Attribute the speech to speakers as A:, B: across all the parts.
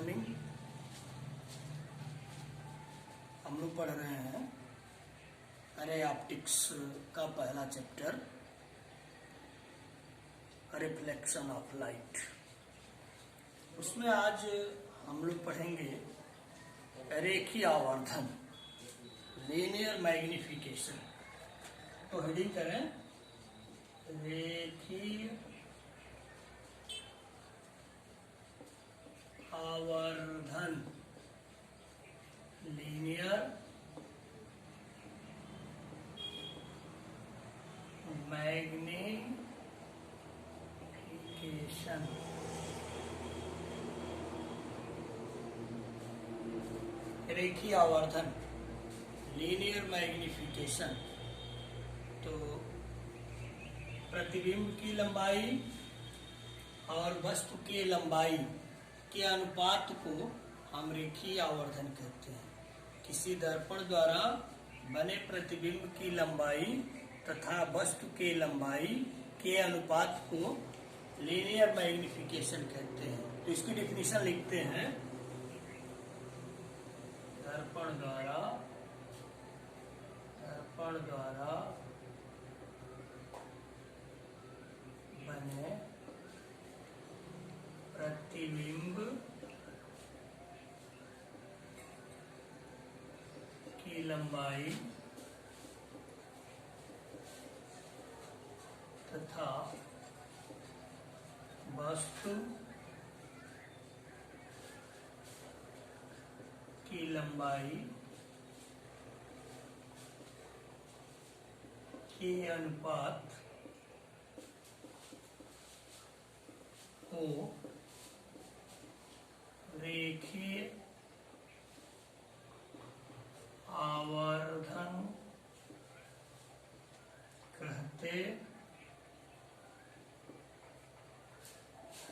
A: Morning. हम लोग पढ़ रहे हैं अरे ऑप्टिक्स का पहला चैप्टर रिफ्लेक्शन ऑफ लाइट। उसमें आज हम लोग पढ़ेंगे रेखीय आवर्धन, लीनियर मैग्निफिकेशन। तो हेडिंग करें रेखीय आवर्धन, लीनियर मैग्निफिकेशन। रेखीय आवर्धन, लीनियर मैग्निफिकेशन। तो प्रतिबिंब की लंबाई और वस्तु की लंबाई के अनुपात को हम रेखीय आवर्धन कहते हैं। किसी दर्पण द्वारा बने प्रतिबिंब की लंबाई तथा वस्तु की लंबाई के अनुपात को लीनियर मैग्निफिकेशन कहते हैं। तो इसकी डेफिनेशन लिखते हैं, दर्पण द्वारा बने प्रतिबिंब की लंबाई तथा वस्तु की लंबाई के अनुपात को रेखीय आवर्धन कहते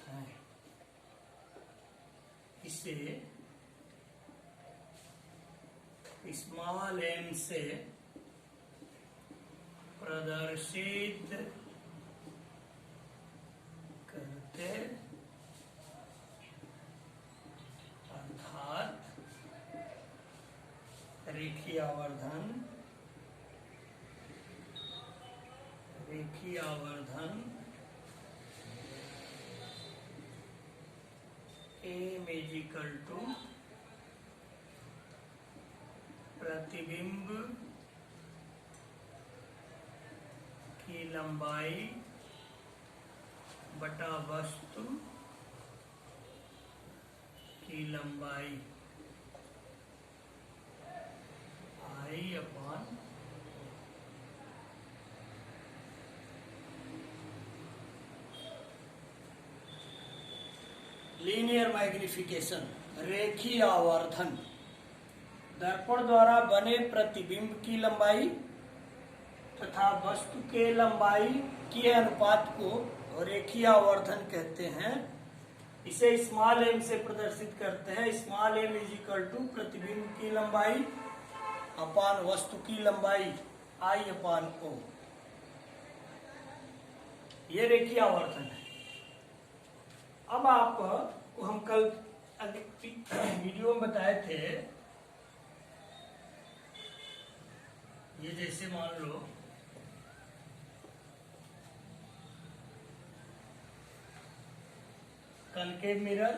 A: हैं। इसे स्मॉल m से प्रदर्शित करते, अर्थात रेखीय आवर्धन m = प्रतिबिंब की लंबाई बटा वस्तु की लंबाई I/। लीनियर मैग्निफिकेशन, रेखीय आवर्धन। दर्पण द्वारा बने प्रतिबिंब की लंबाई तथा वस्तु के लंबाई के अनुपात को रेखीय आवर्धन कहते हैं। इसे स्मॉल m से प्रदर्शित करते हैं। स्मॉल m = प्रतिबिंब की लंबाई अपान वस्तु की लंबाई I/O। ये रेखीय आवर्धन है। अब आपको हम कल वीडियो में बताए थे, ये जैसे मान लो कनकेव मिरर,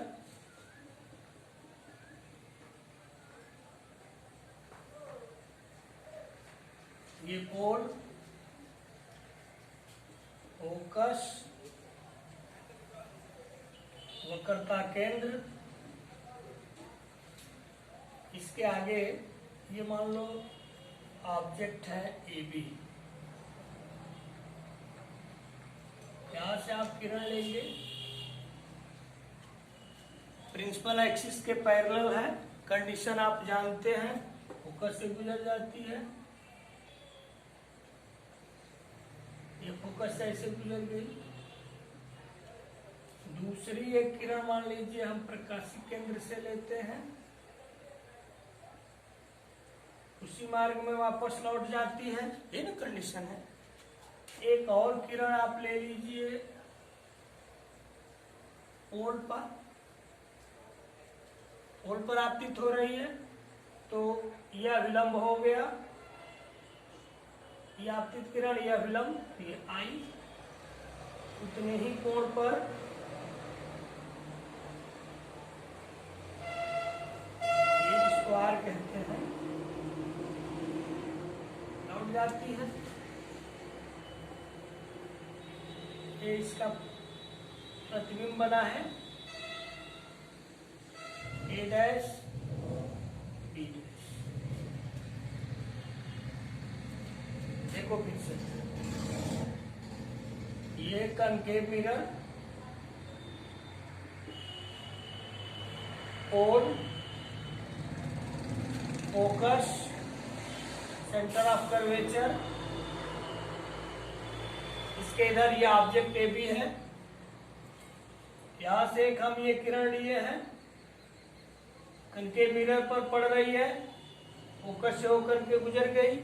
A: ये पोल, फोकस, वक्रता केंद्र, इसके आगे ये मान लो ऑब्जेक्ट है AB। यहां से आप किरण लेंगे, प्रिंसिपल एक्सिस के पैरेलल है, कंडीशन आप जानते हैं, फोकस से गुजर जाती है। ये फोकस से ऐसे गुजर गई। दूसरी एक किरण मान लीजिए हम प्रकाशीय केंद्र से लेते हैं, उसी मार्ग में वापस लौट जाती है। ये ना कंडीशन है। एक और किरण आप ले लीजिए पोल पर, पोल पर आपतित हो रही है तो यह विलंब हो गया, यह आपतित किरण, यह विलंब, ये आई, उतने ही कोण पर ये जिसको आर कहते हैं लौट जाती है। ये इसका प्रतिबिंब बना है ए डैश बी डैश। देखो फिर से, ये concave mirror, pole, focus, centre of curvature, इसके इधर ये ऑब्जेक्ट ए बी है, यहां से एक हम ये किरण लिए हैं, कनकेव मिरर पर पड़ रही है, फोकस से होकर के गुजर गई।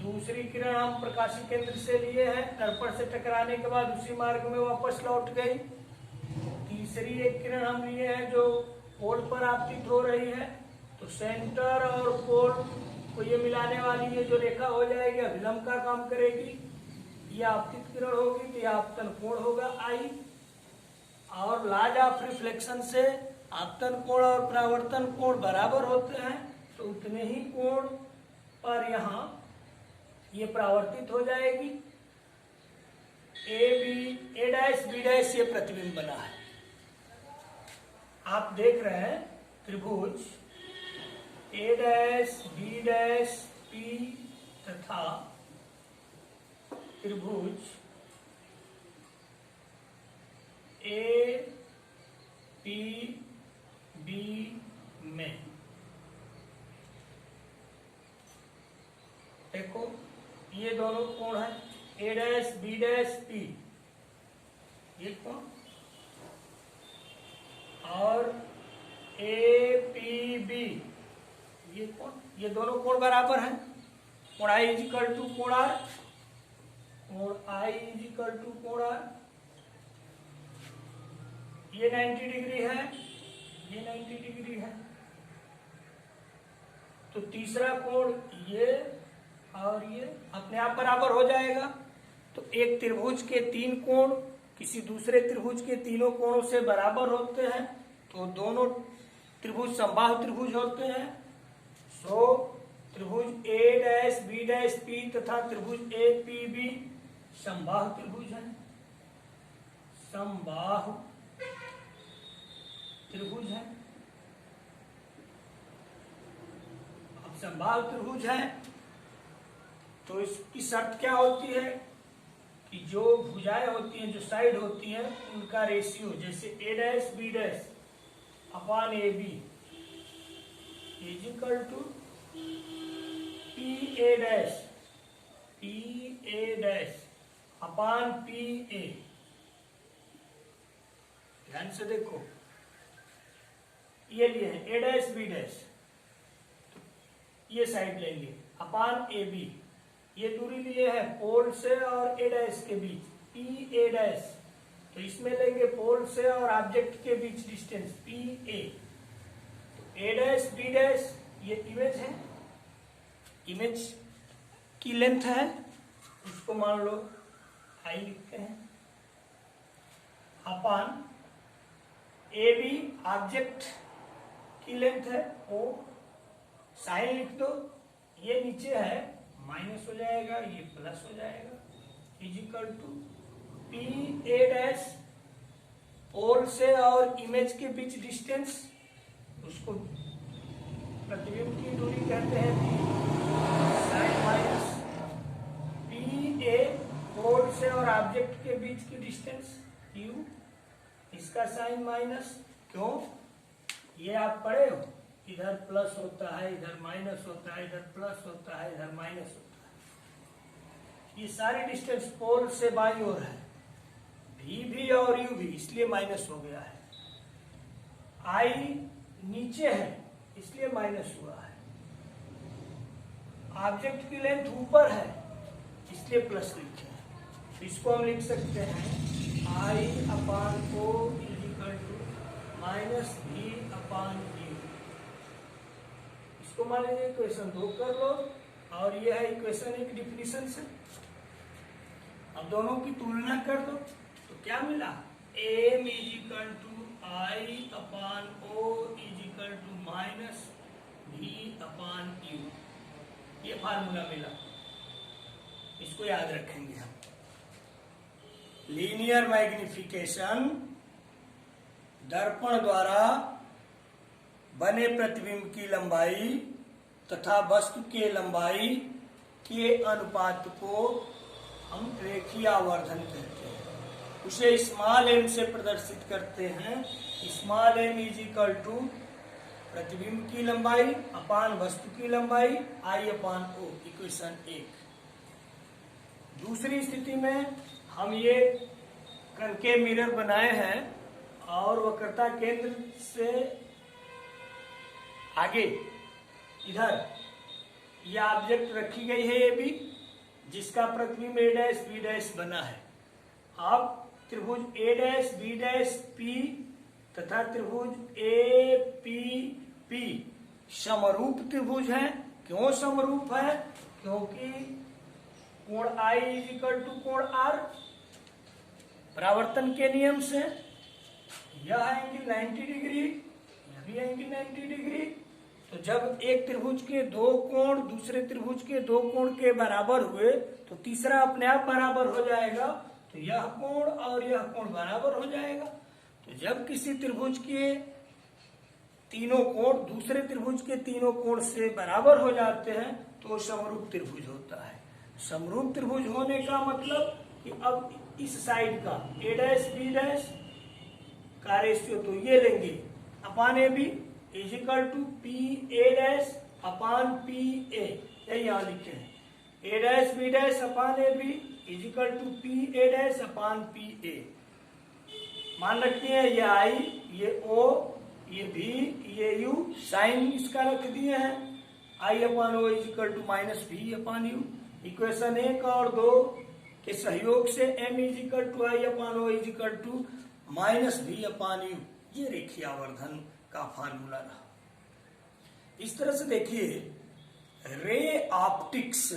A: दूसरी किरण हम प्रकाशीय केंद्र से लिए हैं, दर्पण से टकराने के बाद उसी मार्ग में वापस लौट गई। तीसरी एक किरण हम लिए हैं जो पोल पर आपतित हो रही है, तो सेंटर और पोल को ये मिलाने वाली ये जो रेखा हो जाएगी विलंब का काम करेगी, ये आपतित किरण होगी तो यह आपतन कोण होगा आई। और लॉज ऑफ रिफ्लेक्शन से आपतन कोण और परावर्तन कोण बराबर होते हैं, तो उतने ही कोण पर यहाँ ये परावर्तित हो जाएगी। ए डैश बी डैश ये प्रतिबिंब बना है। आप देख रहे हैं त्रिभुज ए डैश बी डैश पी तथा त्रिभुज ए पी बी में देखो ये दोनों कोण है, ए डैश बी डैश पी, ये कोण, और ए पी बी ये कोण, ये दोनों कोण बराबर हैं। कोण आई इज इक्वल टू कोण आर, कोण आई इज इक्वल टू कोण आर, ये 90 डिग्री है, ये 90 डिग्री है, तो तीसरा कोण ये और ये अपने आप बराबर हो जाएगा। तो एक त्रिभुज के तीन कोण किसी दूसरे त्रिभुज के तीनों कोणों से बराबर होते हैं, तो दोनों त्रिभुज समबाहु त्रिभुज होते हैं। सो त्रिभुज ए डैश बी डैश पी तथा त्रिभुज ए पी बी समबाहु त्रिभुज है, समबाहु त्रिभुज है। अब समबाहु त्रिभुज है तो इसकी शर्त क्या होती है कि जो भुजाएं होती हैं, जो साइड होती हैं, उनका रेशियो, जैसे A dash B dash upon A B is equal to P A dash upon P A. ध्यान से देखो, ये लिए हैं ए डैश बी डैश, ये साइड लेंगे अपॉन ए बी, ये दूरी लिए है पोल से और ए डैश के बीच पी ए डैश, तो इसमें लेंगे पोल से और ऑब्जेक्ट के बीच distance P A. A dash B dash ये इमेज है, इमेज की लेंथ है, उसको मान लो आई लिखते हैं, अपॉन ए बी ऑब्जेक्ट की लेंथ है ओ, साइन लिख दो, ये नीचे है माइनस हो जाएगा, ये प्लस हो जाएगा, is equal to P A dash pole से और इमेज के बीच डिस्टेंस, उसको प्रतिबिंब की दूरी कहते हैं साइन माइनस पी ए पोल से और ऑब्जेक्ट के बीच की डिस्टेंस यू, इसका साइन माइनस, क्यों, ये आप पढ़े हो, इधर प्लस होता है, इधर माइनस होता है, इधर प्लस होता है, इधर माइनस होता है। ये सारी डिस्टेंस पोल से बाई ओर है, भी और यू भी, इसलिए माइनस हो गया है। आई नीचे है इसलिए माइनस हुआ है। ऑब्जेक्ट की लेंथ ऊपर है इसलिए प्लस लिखे हैं। इसको हम लिख सकते हैं I upon O is equal to minus भी अपान यू। इसको मान लीजिए इक्वेशन 2 कर लो और ये है इक्वेशन 1 डिफिनीशन से। अब दोनों की तुलना कर दो तो क्या मिला, M is equal to I upon O is equal to minus भी अपान यू। ये फार्मूला मिला, इसको याद रखेंगे हम। लीनियर मैग्निफिकेशन दर्पण द्वारा बने प्रतिबिंब की लंबाई तथा वस्तु के लंबाई के अनुपात को हम रेखीय आवर्धन कहते हैं। उसे स्मॉल एम से प्रदर्शित करते हैं। Small M is equal to प्रतिबिंब की लंबाई अपान वस्तु की लंबाई आई अपान ओ, इक्वेशन 1। दूसरी स्थिति में हम ये कनकेव मिरर बनाए हैं और वक्रता केंद्र से आगे इधर यह ऑब्जेक्ट रखी गई है, ये भी जिसका प्रतिबिंब ए डैश बी डैश बना है। अब त्रिभुज ए डैश बी डैश पी तथा त्रिभुज ए पी पी समरूप त्रिभुज है। क्यों समरूप है? क्योंकि कोण आई इज इक्वल टू कोण आर, परावर्तन के नियम से। यह एंगल 90 डिग्री, यह भी एंगल 90 डिग्री। तो जब एक त्रिभुज के दो कोण दूसरे त्रिभुज के दो कोण के बराबर हुए तो तीसरा अपने आप बराबर हो जाएगा। तो यह कोण और यह कोण बराबर हो जाएगा। तो जब किसी त्रिभुज के तीनों कोण दूसरे त्रिभुज के तीनों कोण से बराबर हो जाते हैं तो समरूप त्रिभुज होता है। समरूप त्रिभुज होने का मतलब कि अब इस साइड का ए डैश बी डैश का रेशियो तो ये लेंगे upon A B is equal to P A dash upon P A, यही यहाँ लिखे हैं। A dash B dash upon A B is equal to P A dash upon P A. मान रखते हैं ये आई, ये ओ, ये भी, ये यू, साइन इसका रख दिए हैं। I upon O is equal to minus भी अपान यू। इक्वेशन 1 और 2 के सहयोग से M is equal to I upon O is equal to minus भी अपान यू, ये रेखीय आवर्धन का फार्मूला रहा। इस तरह से देखिए, रे ऑप्टिक्स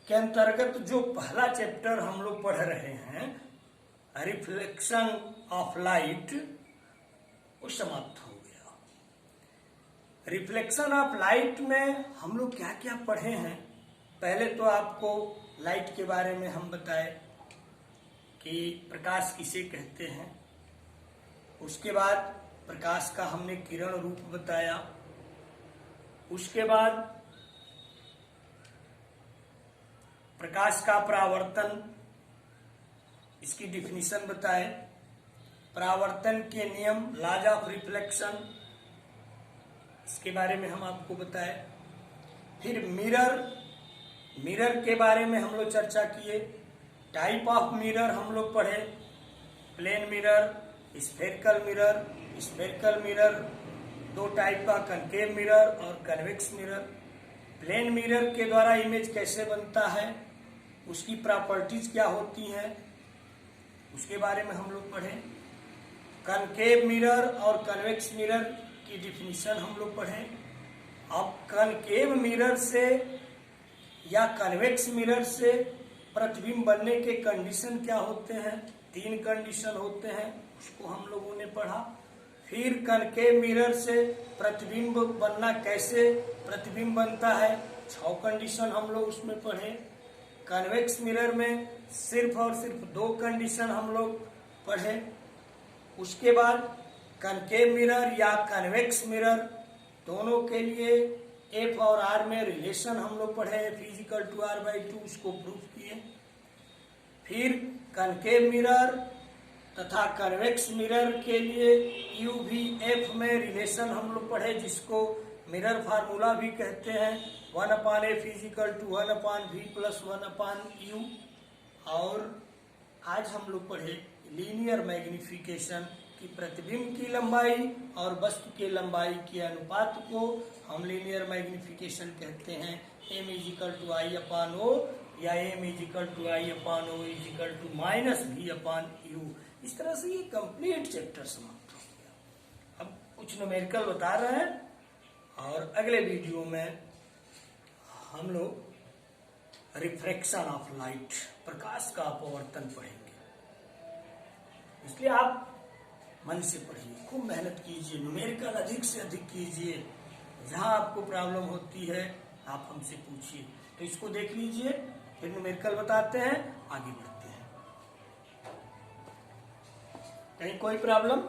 A: के अंतर्गत जो पहला चैप्टर हम लोग पढ़ रहे हैं, रिफ्लेक्शन ऑफ लाइट, वो समाप्त हो गया। रिफ्लेक्शन ऑफ लाइट में हम लोग क्या क्या पढ़े हैं? पहले तो आपको लाइट के बारे में हम बताए कि प्रकाश किसे कहते हैं। उसके बाद प्रकाश का हमने किरण रूप बताया। उसके बाद प्रकाश का परावर्तन, इसकी डिफिनीशन बताए। परावर्तन के नियम, लॉज ऑफ रिफ्लेक्शन, इसके बारे में हम आपको बताए। फिर मिरर के बारे में हम लोग चर्चा किए। टाइप ऑफ मिरर हम लोग पढ़े, plane mirror, spherical mirror. Spherical mirror दो टाइप का, कनकेव मिरर और कन्वेक्स मिरर। प्लेन मिरर के द्वारा इमेज कैसे बनता है, उसकी प्रॉपर्टीज क्या होती हैं, उसके बारे में हम लोग पढ़े। कनकेव मिरर और कन्वेक्स मिरर की डिफिनीशन हम लोग पढ़े। अब कनकेव मिरर से या कन्वेक्स मिरर से प्रतिबिंब बनने के कंडीशन क्या होते हैं? 3 कंडीशन होते हैं, उसको हम लोगों ने पढ़ा। फिर कनकेव मिरर से प्रतिबिंब बनना, कैसे प्रतिबिंब बनता है, 6 कंडीशन हम लोग उसमें पढ़े। कन्वेक्स मिरर में सिर्फ और सिर्फ 2 कंडीशन हम लोग पढ़े। उसके बाद कनकेव मिरर या कन्वेक्स मिरर दोनों के लिए एफ और आर में रिलेशन हम लोग पढ़े, F is equal to R by 2, उसको प्रूफ किए। फिर कनकेव मिरर तथा कन्वेक्स मिरर के लिए यू भी एफ में रिलेशन हम लोग पढ़े, जिसको मिरर फार्मूला भी कहते हैं। 1/f is equal to 1/v plus 1/u। और आज हम लोग पढ़े लीनियर मैग्निफिकेशन की प्रतिबिंब की लंबाई और वस्तु के लंबाई के अनुपात को हम लीनियर मैग्निफिकेशन कहते हैं। m is equal to I upon O या m is equal to I upon O is equal to minus भी अपान यू। इस तरह से ये कंप्लीट चैप्टर समाप्त हो गया। कुछ न्यूमेरिकल बता रहे हैं और अगले वीडियो में हम लोग रिफ्रैक्शन ऑफ लाइट, प्रकाश का अपवर्तन पढ़ेंगे। इसलिए आप मन से पढ़िए, खूब मेहनत कीजिए, न्यूमेरिकल अधिक से अधिक कीजिए। जहां आपको प्रॉब्लम होती है आप हमसे पूछिए। तो इसको देख लीजिए, फिर न्यूमेरिकल बताते हैं, आगे बढ़ते हैं। कहीं कोई प्रॉब्लम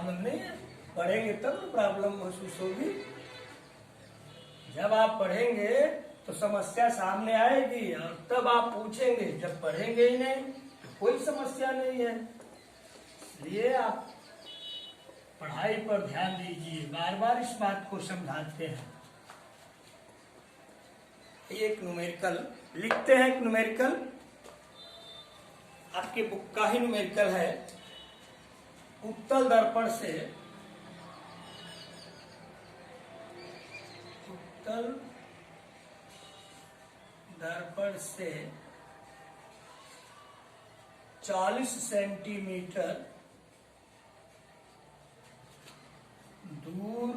A: नहीं है? पढ़ेंगे तब प्रॉब्लम महसूस होगी। जब आप पढ़ेंगे तो समस्या सामने आएगी और तब आप पूछेंगे। जब पढ़ेंगे ही नहीं तो कोई समस्या नहीं है। इसलिए आप पढ़ाई पर ध्यान दीजिए, बार बार इस बात को समझाते हैं। एक न्यूमेरिकल लिखते हैं। एक न्यूमेरिकल आपके बुक का ही न्यूमेरिकल है। उत्तल दर्पण से 40 सेंटीमीटर दूर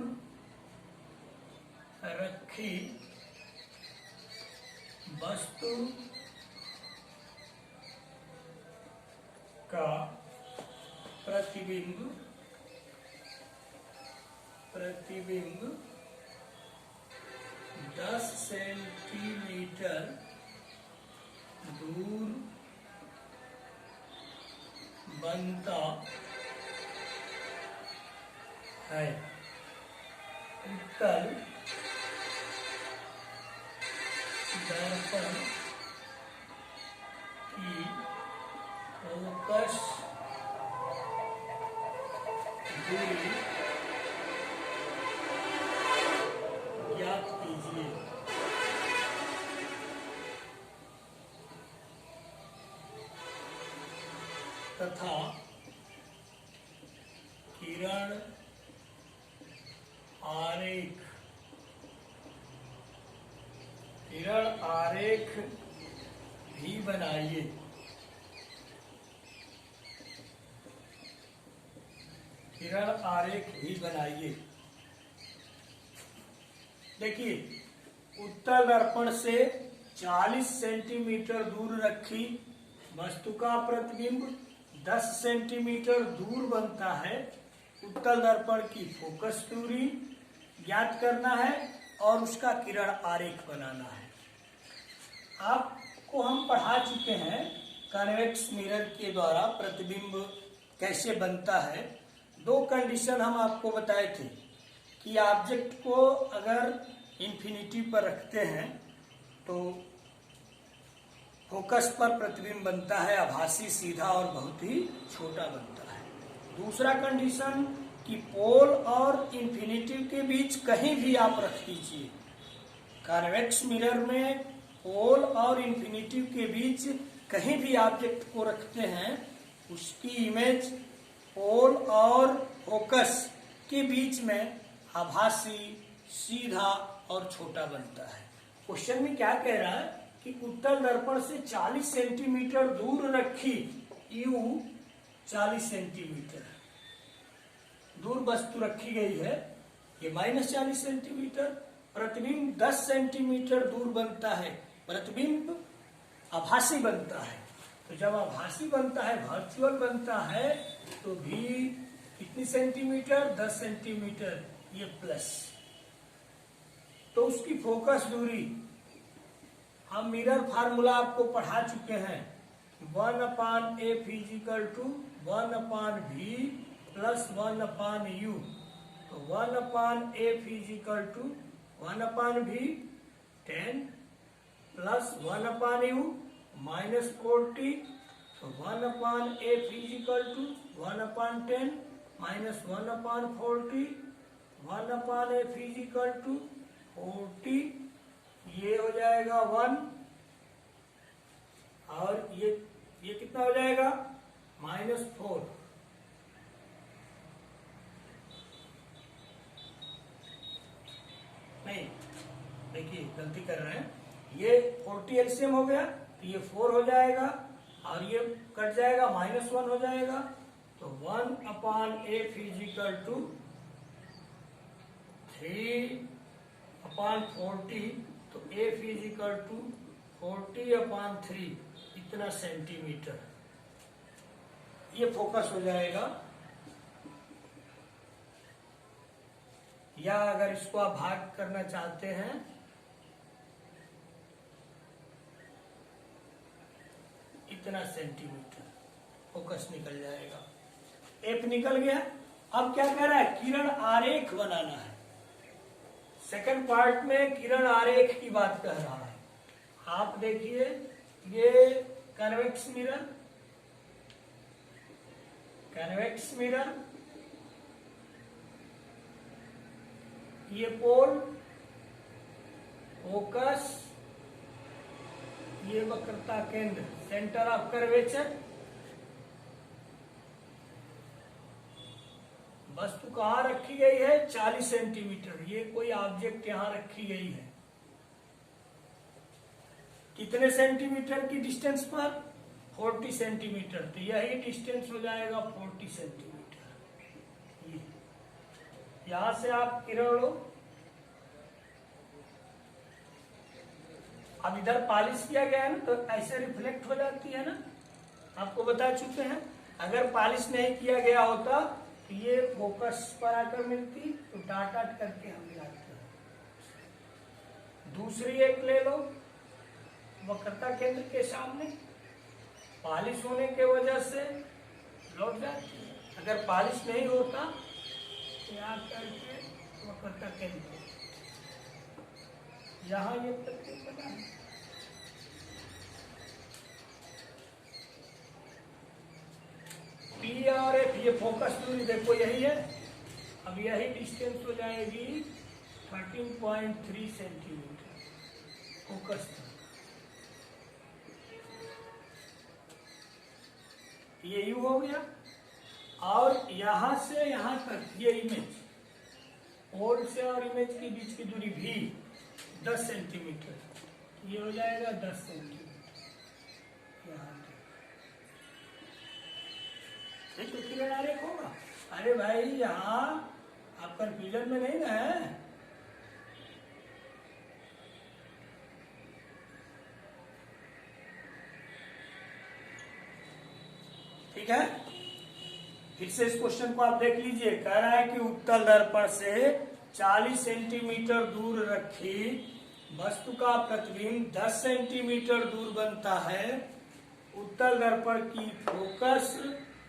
A: रखी वस्तु का प्रतिबिंब 10 सेंटीमीटर दूर बनता है। उत्तल दर्पण की फोकस दूरी ज्ञात कीजिए। तथा किरण आरेख भी बनाइए। किरण आरेख भी बनाइए। देखिए, उत्तल दर्पण से 40 सेंटीमीटर दूर रखी वस्तु का प्रतिबिंब 10 सेंटीमीटर दूर बनता है। उत्तल दर्पण की फोकस दूरी ज्ञात करना है और उसका किरण आरेख बनाना है। आपको हम पढ़ा चुके हैं कॉन्वेक्स मिरर के द्वारा प्रतिबिंब कैसे बनता है। 2 कंडीशन हम आपको बताए थे कि ऑब्जेक्ट को अगर इंफिनिटी पर रखते हैं तो फोकस पर प्रतिबिंब बनता है, आभासी, सीधा और बहुत ही छोटा बनता है। दूसरा कंडीशन कि पोल और इंफिनिटी के बीच कहीं भी आप रख दीजिए। कॉन्वेक्स मिरर में पोल और इंफिनिटी के बीच कहीं भी ऑब्जेक्ट को रखते हैं, उसकी इमेज पोल और फोकस के बीच में आभासी, सीधा और छोटा बनता है। क्वेश्चन में क्या कह रहा है कि उत्तल दर्पण से 40 सेंटीमीटर दूर रखी यू 40 सेंटीमीटर दूर वस्तु रखी गई है, ये -40 सेंटीमीटर। प्रतिबिंब 10 सेंटीमीटर दूर बनता है। प्रतिबिंब आभासी बनता है। तो जब आभासी बनता है, वर्चुअल बनता है, तो भी कितनी सेंटीमीटर? 10 सेंटीमीटर, ये प्लस। तो उसकी फोकस दूरी हम मिरर फार्मूला आपको पढ़ा चुके हैं। 1/f = 1/v + 1/u। तो 1/f = 1/v 10 + 1/u -40। तो 1/f = 1/10 - 1/40। 1/f = 40। ये हो जाएगा 1 और ये कितना हो जाएगा? -4। नहीं, देखिए गलती कर रहे हैं। ये 40 एलसीएम हो गया तो ये 4 हो जाएगा और ये कट जाएगा, -1 हो जाएगा। तो 1/f इज इक्वल टू 3/40, तो f इज इक्वल टू 40/3 इतना सेंटीमीटर। ये फोकस हो जाएगा। या अगर इसको आप भाग करना चाहते हैं, इतना सेंटीमीटर फोकस निकल जाएगा। एफ निकल गया। अब क्या कह रहा है, किरण आरेख बनाना है। सेकंड पार्ट में किरण आरेख की बात कह रहा है। आप देखिए, ये कन्वेक्स मिरर, ये पोल, फोकस, ये वक्रता केंद्र, सेंटर ऑफ कर्वेचर। वस्तु कहाँ रखी गई है, 40 सेंटीमीटर। ये कोई ऑब्जेक्ट यहां रखी गई है। कितने सेंटीमीटर की डिस्टेंस पर, 40 सेंटीमीटर। तो यही डिस्टेंस हो जाएगा 40 सेंटीमीटर। यहां से आप किरण लो। अब इधर पॉलिश किया गया है ना, तो ऐसे रिफ्लेक्ट हो जाती है ना, आपको बता चुके हैं। अगर पॉलिश नहीं किया गया होता तो ये फोकस पर आकर मिलती, तो डाट डाट करके हम मिलाते हैं। दूसरी एक ले लो, वक्रता केंद्र के सामने, पॉलिश होने के वजह से लौट जाती है। अगर पॉलिश नहीं होता तो यहाँ करके वक्रता केंद्र, यहाँ ये प्रतीक बना है। पी और एफ, ये फोकस दूरी देखो यही है। अब यही डिस्टेंस हो जाएगी 13.3 सेंटीमीटर फोकस। ये यू हो गया। और यहां से यहां तक ये इमेज, पोल से और इमेज के बीच की दूरी भी 10 सेंटीमीटर। ये हो जाएगा 10 सेंटीमीटर यहाँ तक। तो किरण आरेख होगा। अरे भाई, यहाँ आप कंफ्यूजन में नहीं ना है। ठीक है, फिर से इस क्वेश्चन को आप देख लीजिए। कह रहा है कि उत्तल दर्पण से 40 सेंटीमीटर दूर रखी वस्तु का प्रतिबिंब 10 सेंटीमीटर दूर बनता है। उत्तल दर्पण की फोकस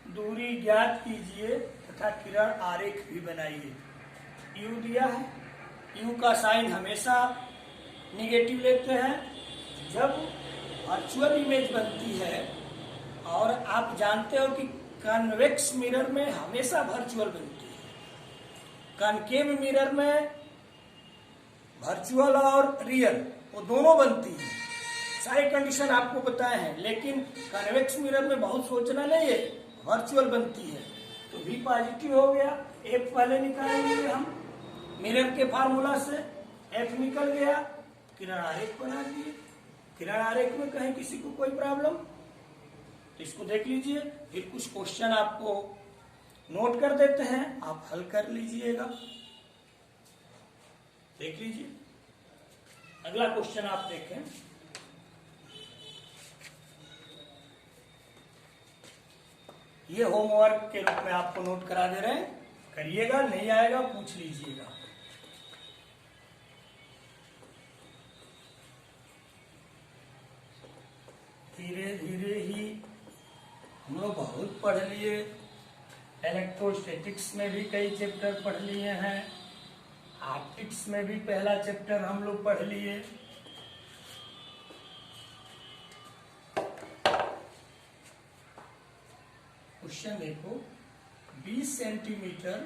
A: दूरी ज्ञात कीजिए तथा किरण आरेख भी बनाइए। यू दिया है। यू का साइन हमेशा निगेटिव लेते हैं। जब वर्चुअल इमेज बनती है, और आप जानते हो कि कन्वेक्स मिरर में हमेशा वर्चुअल बनती है, कनकेव मिरर में वर्चुअल और रियल वो दोनों बनती है। सारे कंडीशन आपको बताए हैं, लेकिन कन्वेक्स मिरर में बहुत सोचना नहीं है, वर्चुअल बनती है। तो भी पॉजिटिव हो गया। एफ पहले निकालेंगे हम मिरर के फार्मूला से। एफ निकल गया, किरण आरेख बना दिए। किरण आरेख में कहीं किसी को कोई प्रॉब्लम तो इसको देख लीजिए। फिर कुछ क्वेश्चन आपको नोट कर देते हैं, आप हल कर लीजिएगा। देख लीजिए, अगला क्वेश्चन आप देखें। ये होमवर्क के रूप में आपको नोट करा दे रहे हैं, करिएगा। नहीं आएगा पूछ लीजिएगा। धीरे धीरे ही हम लोग बहुत पढ़ लिए। इलेक्ट्रोस्टैटिक्स में भी कई चैप्टर पढ़ लिए हैं। ऑप्टिक्स में भी पहला चैप्टर हम लोग पढ़ लिए। क्वेश्चन देखो, 20 सेंटीमीटर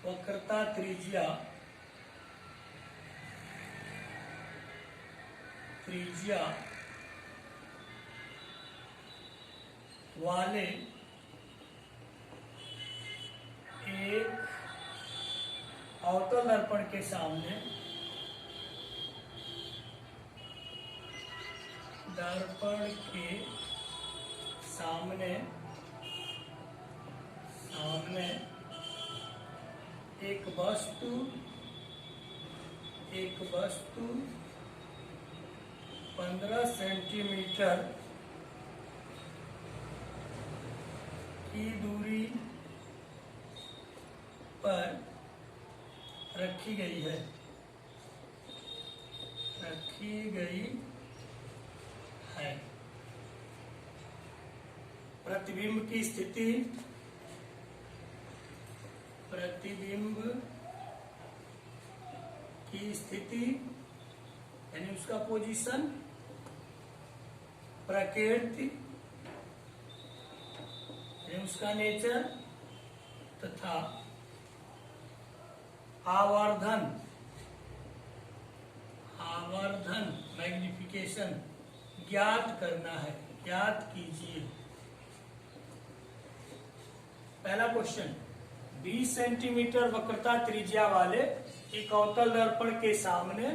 A: वक्रता त्रिज्या वाले एक अवतल दर्पण के सामने दर्पण के सामने एक वस्तु 15 सेंटीमीटर की दूरी पर रखी गई है। प्रतिबिंब की स्थिति, यानी उसका पोजीशन, प्रकृति यानी उसका नेचर, तथा आवर्धन मैग्निफिकेशन ज्ञात करना है। ज्ञात कीजिए। पहला क्वेश्चन, 20 सेंटीमीटर वक्रता त्रिज्या वाले एक अवतल दर्पण के सामने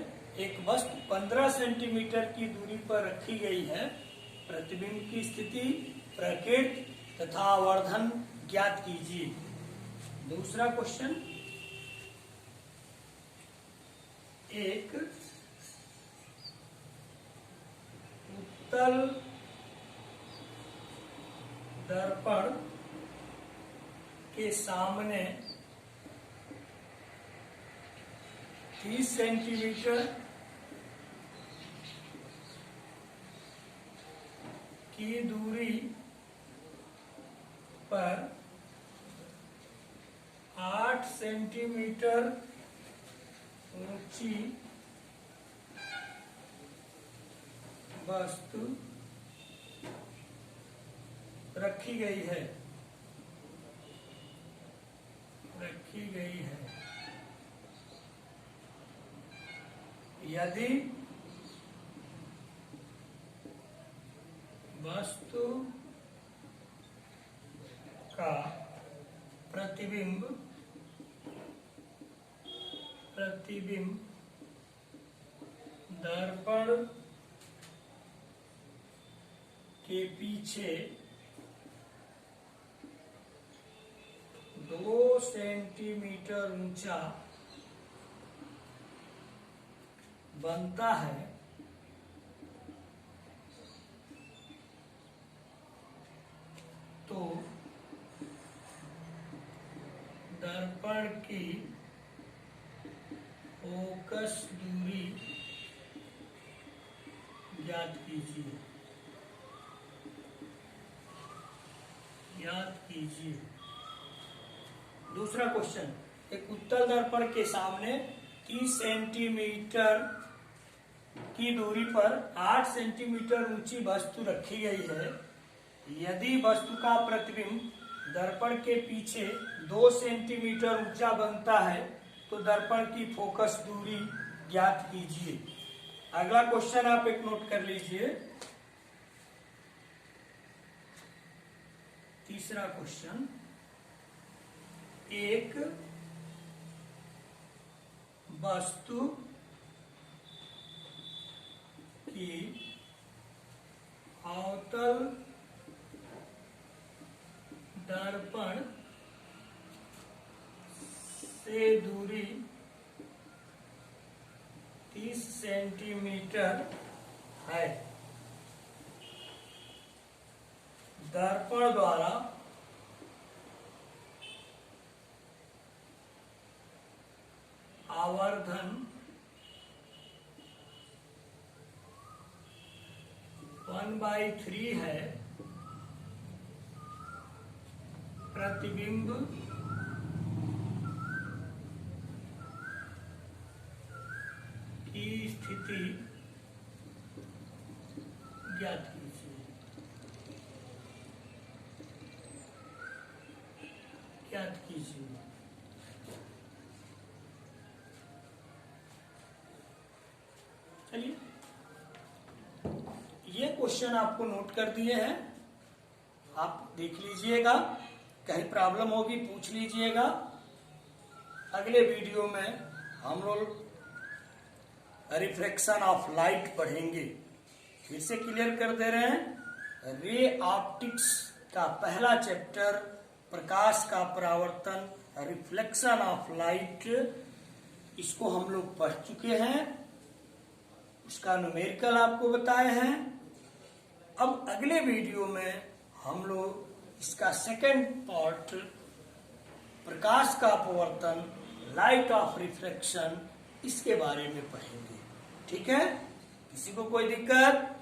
A: एक वस्तु 15 सेंटीमीटर की दूरी पर रखी गई है। प्रतिबिंब की स्थिति, प्रकृति तथा आवर्धन ज्ञात कीजिए। दूसरा क्वेश्चन, एक उत्तल दर्पण के सामने 30 सेंटीमीटर की दूरी पर 8 सेंटीमीटर ऊंची वस्तु रखी गई है। यदि वस्तु का प्रतिबिंब दर्पण के पीछे 2 सेंटीमीटर ऊंचा बनता है, तो दर्पण की फोकस दूरी ज्ञात कीजिए। दूसरा क्वेश्चन, एक उत्तल दर्पण के सामने 30 सेंटीमीटर की दूरी पर 8 सेंटीमीटर ऊंची वस्तु रखी गई है। यदि वस्तु का प्रतिबिंब दर्पण के पीछे 2 सेंटीमीटर ऊंचा बनता है, तो दर्पण की फोकस दूरी ज्ञात कीजिए। अगला क्वेश्चन आप एक नोट कर लीजिए। तीसरा क्वेश्चन, एक वस्तु की अवतल दर्पण से दूरी 30 सेंटीमीटर है। दर्पण द्वारा आवर्धन 1/3 है। प्रतिबिंब की स्थिति ज्ञात कीजिए। चलिए, ये क्वेश्चन आपको नोट कर दिए हैं, आप देख लीजिएगा, कहीं प्रॉब्लम होगी पूछ लीजिएगा। अगले वीडियो में हम लोग रिफ्रैक्शन ऑफ लाइट पढ़ेंगे। फिर से क्लियर कर दे रहे हैं, रे ऑप्टिक्स का पहला चैप्टर प्रकाश का परावर्तन, रिफ्लेक्शन ऑफ लाइट, इसको हम लोग पढ़ चुके हैं, उसका न्यूमेरिकल आपको बताए हैं। अब अगले वीडियो में हम लोग इसका सेकंड पार्ट प्रकाश का अपवर्तन, लाइट ऑफ रिफ्लेक्शन, इसके बारे में पढ़ेंगे। ठीक है, किसी को कोई दिक्कत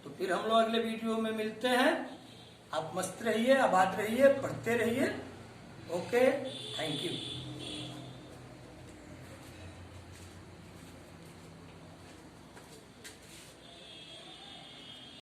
A: तो फिर हम लोग अगले वीडियो में मिलते हैं। आप मस्त रहिए, आबाद रहिए, पढ़ते रहिए। Okay, thank you.